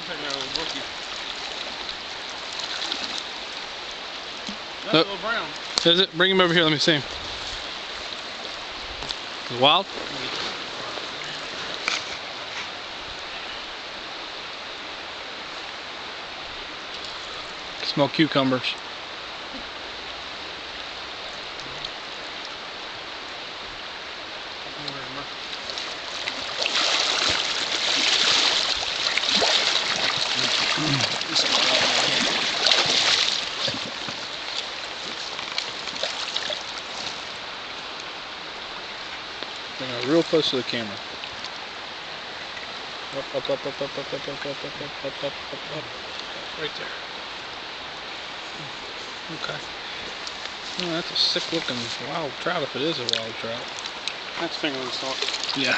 taking a little brookie. That's a little brown. Is it? Bring him over here, let me see him. Is it wild? Smell cucumbers. Bring it real close to the camera. Up. Right there. Okay. Oh, that's a sick looking wild trout if it is a wild trout. That's fingerling salt. Yeah.